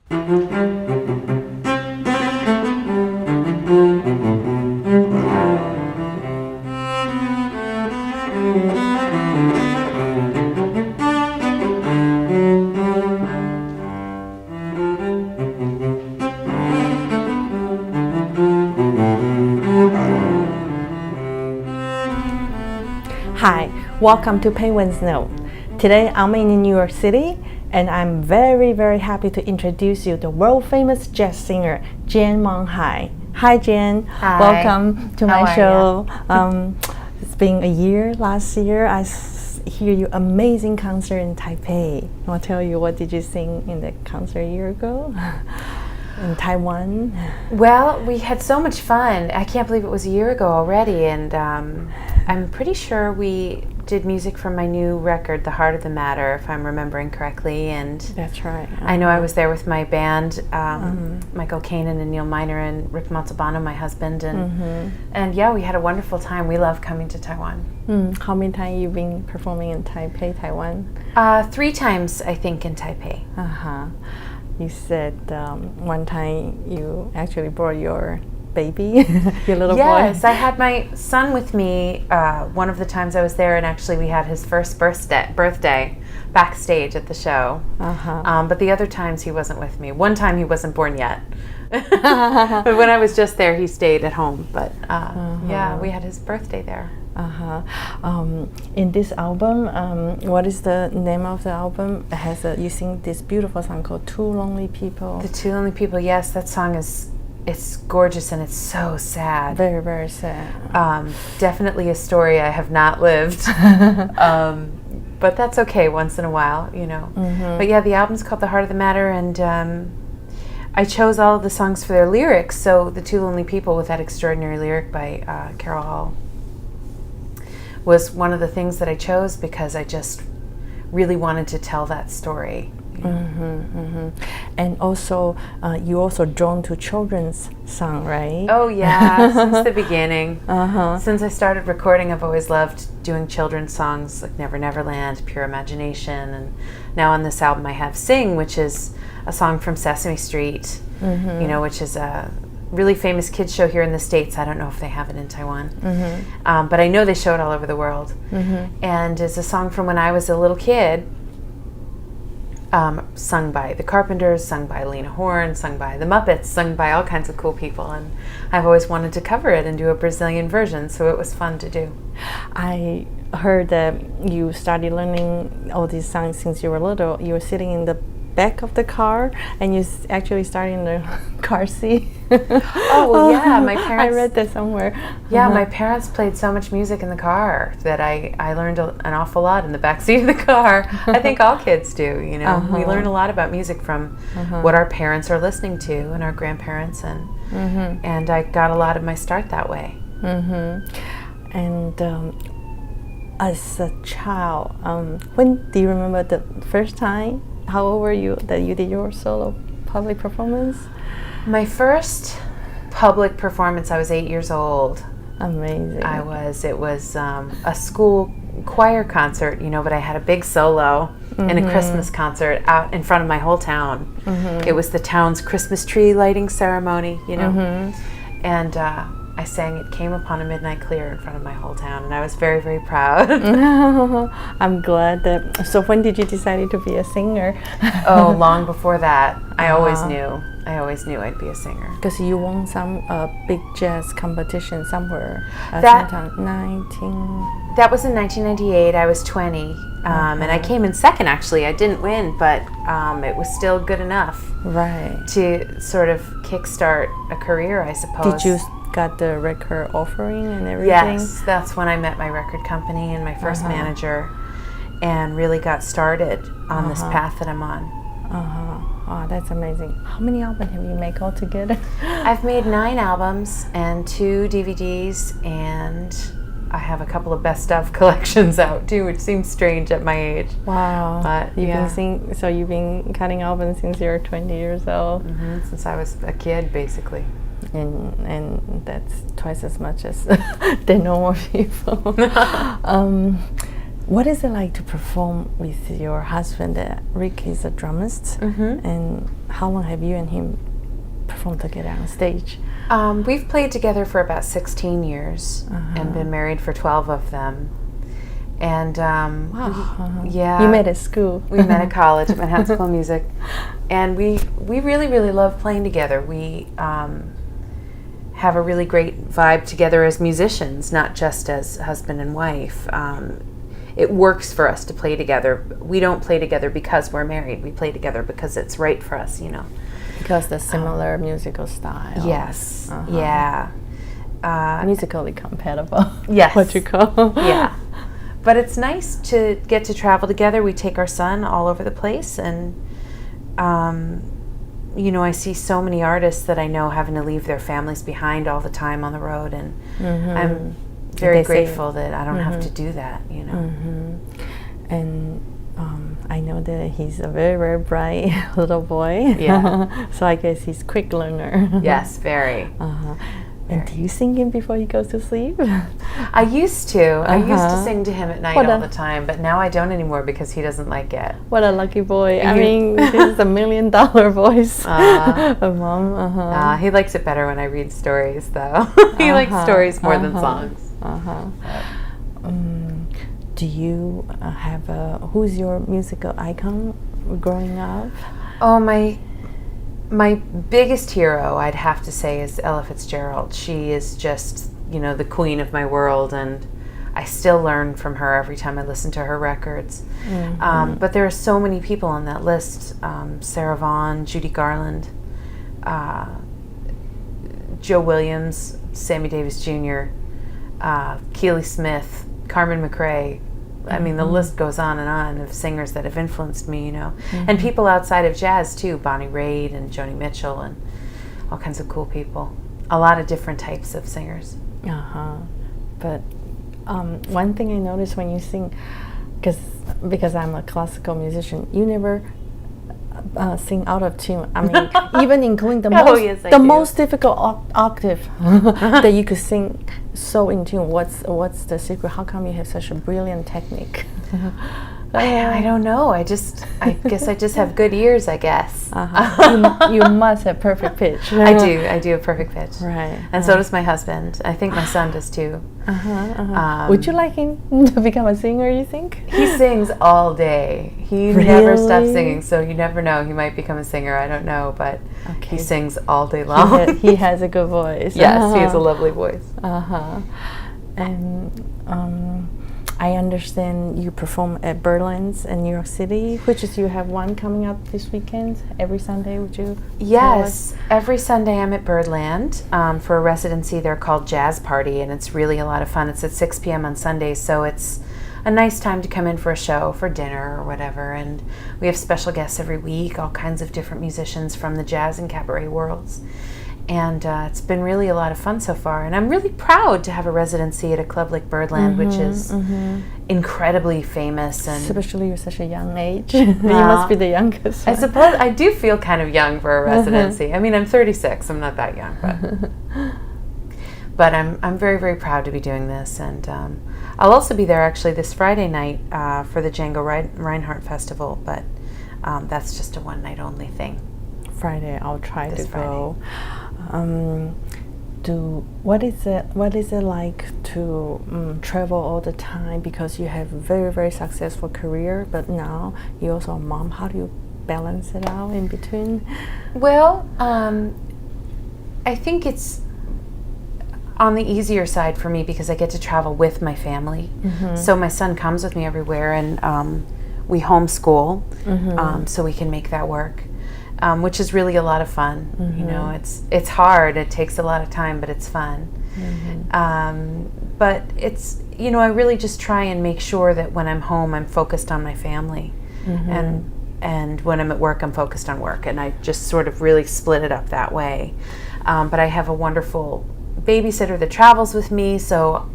Hi, welcome to Peiwen's Note. Today I'm in New York City and I'm very, very happy to introduce you the world famous jazz singer Jane Monheit. Hi Jane, Hi. Welcome to my How show. It's been a year, last year I hear you amazing concert in Taipei. I'll tell you, what did you sing in the concert a year ago? In Taiwan? Well, we had so much fun. I can't believe it was a year ago already, and I'm pretty sure we did music from my new record, The Heart of the Matter, if I'm remembering correctly. And that's right. I know I was there with my band, Michael Kanan and Neil Miner and Rick Montalbano, my husband, and yeah, we had a wonderful time. We love coming to Taiwan. How many times you been performing in Taipei, Taiwan? 3 times, I think, in Taipei. You said one time you actually brought your baby, your little boy. Yes, I had my son with me one of the times I was there, and actually we had his first birthday backstage at the show. But the other times he wasn't with me. One time he wasn't born yet. But when I was just there, he stayed at home. But yeah, we had his birthday there. In this album, what is the name of the album? It has you sing this beautiful song called Two Lonely People. The Two Lonely People, yes, that song it's gorgeous and it's so sad. Very, very sad. Definitely a story I have not lived. But that's okay once in a while, you know. But yeah, the album's called The Heart of the Matter, and I chose all of the songs for their lyrics. So The Two Lonely People, with that extraordinary lyric by Carol Hall, was one of the things that I chose because I just really wanted to tell that story. And also, you also drawn to children's song, right? Oh yeah, since the beginning. Since I started recording, I've always loved doing children's songs like Never Never Land, Pure Imagination, and now on this album I have Sing, which is a song from Sesame Street, you know, which is a really famous kids show here in the States. I don't know if they have it in Taiwan, but I know they show it all over the world. And it's a song from when I was a little kid, sung by the Carpenters, sung by Lena Horne, sung by the Muppets, sung by all kinds of cool people, and I've always wanted to cover it and do a Brazilian version, so it was fun to do. I heard that you started learning all these songs since you were little. You were sitting in the back of the car and you actually started in the car seat. Oh well, yeah, my parents, I read that somewhere. Yeah, my parents played so much music in the car that I learned an awful lot in the back seat of the car. I think all kids do, you know. We learn a lot about music from what our parents are listening to and our grandparents, and I got a lot of my start that way. And as a child, when do you remember the first time? How old were you that you did your solo public performance? My first public performance, I was 8 years old. Amazing. I was. It was a school choir concert, you know, but I had a big solo in a Christmas concert out in front of my whole town. It was the town's Christmas tree lighting ceremony, you know, and I sang It Came Upon a Midnight Clear in front of my whole town, and I was very, very proud. I'm glad that. So when did you decide to be a singer? Oh, long before that. I always knew I'd be a singer. Because you won some big jazz competition somewhere. That was in 1998. I was 20, and I came in second. Actually, I didn't win, but it was still good enough, right, to sort of kickstart a career, I suppose. Did you got the record offering and everything? Yes, that's when I met my record company and my first manager, and really got started on this path that I'm on. Oh, that's amazing. How many albums have you made altogether? I've made 9 albums and 2 DVDs, and I have a couple of best of collections out too, which seems strange at my age. Wow. But you've been cutting albums since you were 20 years old? Since I was a kid, basically. And that's twice as much as the normal people. what is it like to perform with your husband? Rick is a drummist, and how long have you and him performed together on stage? We've played together for about 16 years and been married for 12 of them. And yeah, you met at school. We met at college at Manhattan School of Music, and we really love playing together. We have a really great vibe together as musicians, not just as husband and wife. It works for us to play together. We don't play together because we're married. We play together because it's right for us, you know. Because the similar musical style. Yes. Yeah. Musically compatible. Yes. What you call. Yeah. But it's nice to get to travel together. We take our son all over the place, and you know, I see so many artists that I know having to leave their families behind all the time on the road, and I'm very grateful that I don't have to do that, you know. And I know that he's a very bright little boy. Yeah. So I guess he's quick learner. Yes, very. And do you sing him before he goes to sleep? I used to. I used to sing to him at night all the time, but now I don't anymore because he doesn't like it. What a lucky boy. I mean, this is $1 million voice of Mom. He likes it better when I read stories, though. He likes stories more than songs. Do you have who's your musical icon growing up? Oh, my biggest hero, I'd have to say, is Ella Fitzgerald. She is just, you know, the queen of my world, and I still learn from her every time I listen to her records. But there are so many people on that list. Sarah Vaughan, Judy Garland, Joe Williams, Sammy Davis Jr., Keely Smith, Carmen McRae. I mean, the list goes on of singers that have influenced me, you know. And people outside of jazz, too. Bonnie Raitt and Joni Mitchell and all kinds of cool people. A lot of different types of singers. But one thing I noticed when you sing, because I'm a classical musician, you never sing out of tune. I mean, even including the most difficult octave that you could sing so in tune. What's the secret? How come you have such a brilliant technique? I don't know. I guess I just have good ears, I guess. You must have perfect pitch. I do have perfect pitch. Right. And so does my husband. I think my son does too. Would you like him to become a singer, you think? He sings all day. He never stops singing, so you never know. He might become a singer. I don't know, but he sings all day long. He has a good voice. Yes, he has a lovely voice. And I understand you perform at Berlin's in New York City, which is you have one coming up this weekend. Every Sunday, would you? Yes, every Sunday I'm at Birdland for a residency. They're called Jazz Party, and it's really a lot of fun. It's at 6 p.m. on Sundays, so it's a nice time to come in for a show, for dinner or whatever. And we have special guests every week, all kinds of different musicians from the jazz and cabaret worlds. And it's been really a lot of fun so far. And I'm really proud to have a residency at a club like Birdland, which is incredibly famous. And especially you're such a young age. You must be the youngest. I suppose I do feel kind of young for a residency. I mean, I'm 36. I'm not that young, but I'm very proud to be doing this. And I'll also be there actually this Friday night for the Django Reinhardt Festival. But that's just a one night only thing. Friday, I'll try to go. What is it like to travel all the time, because you have a very successful career, but now you're also a mom? How do you balance it out in between? Well, I think it's on the easier side for me because I get to travel with my family. So my son comes with me everywhere, and we homeschool, so we can make that work. Which is really a lot of fun. You know, it's hard. It takes a lot of time, but it's fun. But it's, you know, I really just try and make sure that when I'm home, I'm focused on my family, and when I'm at work, I'm focused on work. And I just sort of really split it up that way. But I have a wonderful babysitter that travels with me, so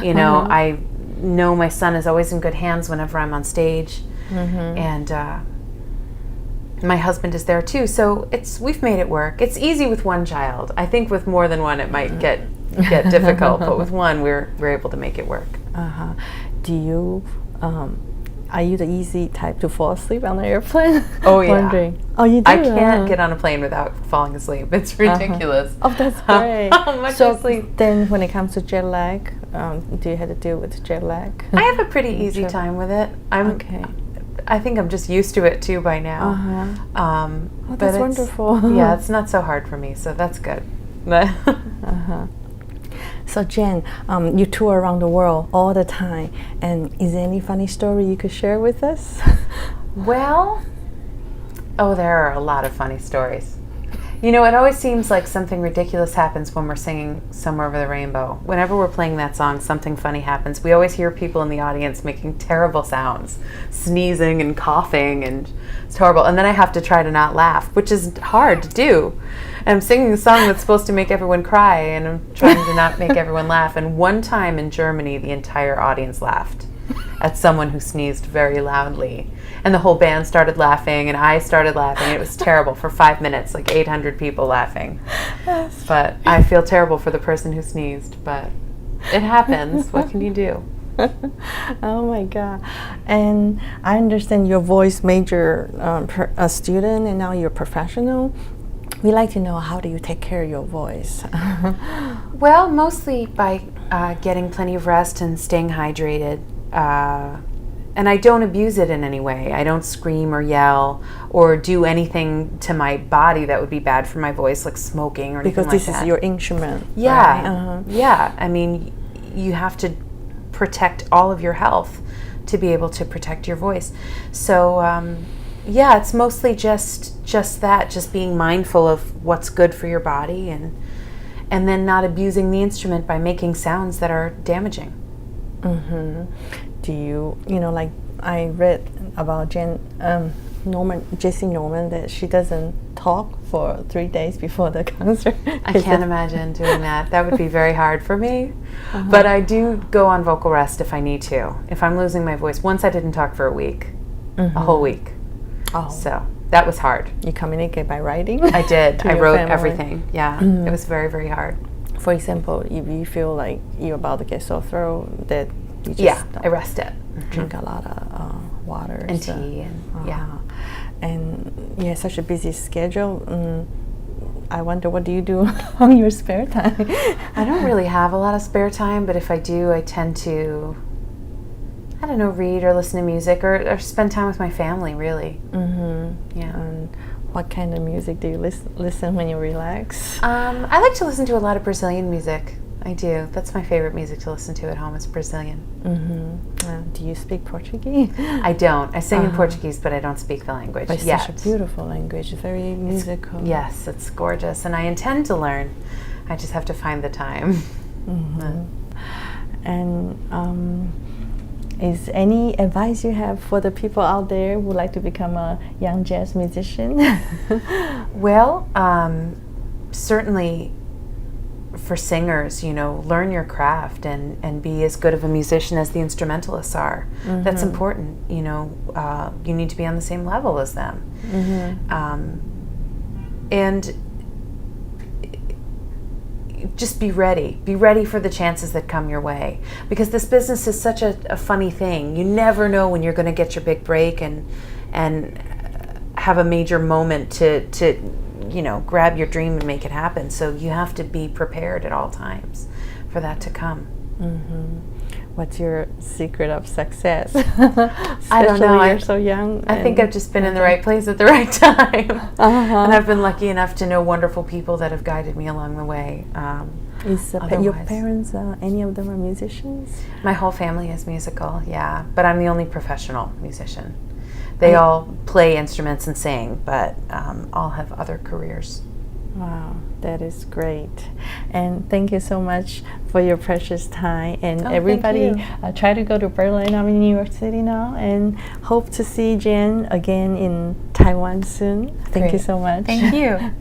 you know, I know my son is always in good hands whenever I'm on stage, and my husband is there too, so we've made it work. It's easy with one child. I think with more than one it might get difficult, but with one we're able to make it work. Do you Are you the easy type to fall asleep on the airplane? Oh, yeah. Wondering. Oh, you do? I can't get on a plane without falling asleep. It's ridiculous. Oh, that's great. How much so sleep? Then when it comes to jet lag, do you have to deal with jet lag? I have a pretty easy time with it. I think I'm just used to it too by now. Oh, that's wonderful. Yeah, it's not so hard for me, so that's good. So Jane, you tour around the world all the time, and is there any funny story you could share with us? Well, there are a lot of funny stories. You know, it always seems like something ridiculous happens when we're singing Somewhere Over the Rainbow. Whenever we're playing that song, something funny happens. We always hear people in the audience making terrible sounds, sneezing and coughing, and it's horrible. And then I have to try to not laugh, which is hard to do. And I'm singing a song that's supposed to make everyone cry, and I'm trying to not make everyone laugh. And one time in Germany, the entire audience laughed at someone who sneezed very loudly. And the whole band started laughing, and I started laughing. It was terrible for 5 minutes, like 800 people laughing. But I feel terrible for the person who sneezed, but it happens. What can you do? Oh my God. And I understand you're voice major a student, and now you're professional. We like to know, how do you take care of your voice? Well, mostly by getting plenty of rest and staying hydrated. And I don't abuse it in any way. I don't scream or yell or do anything to my body that would be bad for my voice, like smoking or anything like that. Because this is your instrument. Yeah, right? Yeah. I mean, you have to protect all of your health to be able to protect your voice. So, yeah, it's mostly just that, just being mindful of what's good for your body, and then not abusing the instrument by making sounds that are damaging. Mm-hmm. Do you like I read about Jesse Norman, that she doesn't talk for 3 days before the concert. I can't imagine doing that. That would be very hard for me. But I do go on vocal rest if I need to. If I'm losing my voice. Once I didn't talk for a week, a whole week. Oh. So that was hard. You communicate by writing? I did. I wrote everything. Yeah. It was very, very hard. For example, if you feel like you're about to get sore throat, that you just I rest it. Drink a lot of water and tea, and and you have such a busy schedule. I wonder, what do you do on your spare time? I don't really have a lot of spare time, but if I do, I tend to, I don't know, read or listen to music, or spend time with my family, really. Yeah. And what kind of music do you listen when you relax? I like to listen to a lot of Brazilian music. I do. That's my favorite music to listen to at home. Is Brazilian. Do you speak Portuguese? I don't. I sing in Portuguese, but I don't speak the language. But it's such a beautiful language. Very musical. Yes, it's gorgeous, and I intend to learn. I just have to find the time. And is any advice you have for the people out there who would like to become a young jazz musician? Well, certainly for singers, learn your craft and be as good of a musician as the instrumentalists are. That's important. You need to be on the same level as them. And just be ready. Be ready for the chances that come your way. Because this business is such a funny thing. You never know when you're going to get your big break and have a major moment to grab your dream and make it happen. So you have to be prepared at all times for that to come. What's your secret of success? I don't know. You're so young. I think I've just been in the right place at the right time. And I've been lucky enough to know wonderful people that have guided me along the way. Your parents, any of them are musicians? My whole family is musical, yeah. But I'm the only professional musician. They all play instruments and sing, but all have other careers. Wow, that is great. And thank you so much for your precious time. And everybody, try to go to Berlin. I'm in New York City now, and hope to see Jane again in Taiwan soon. Thank you so much. Thank you.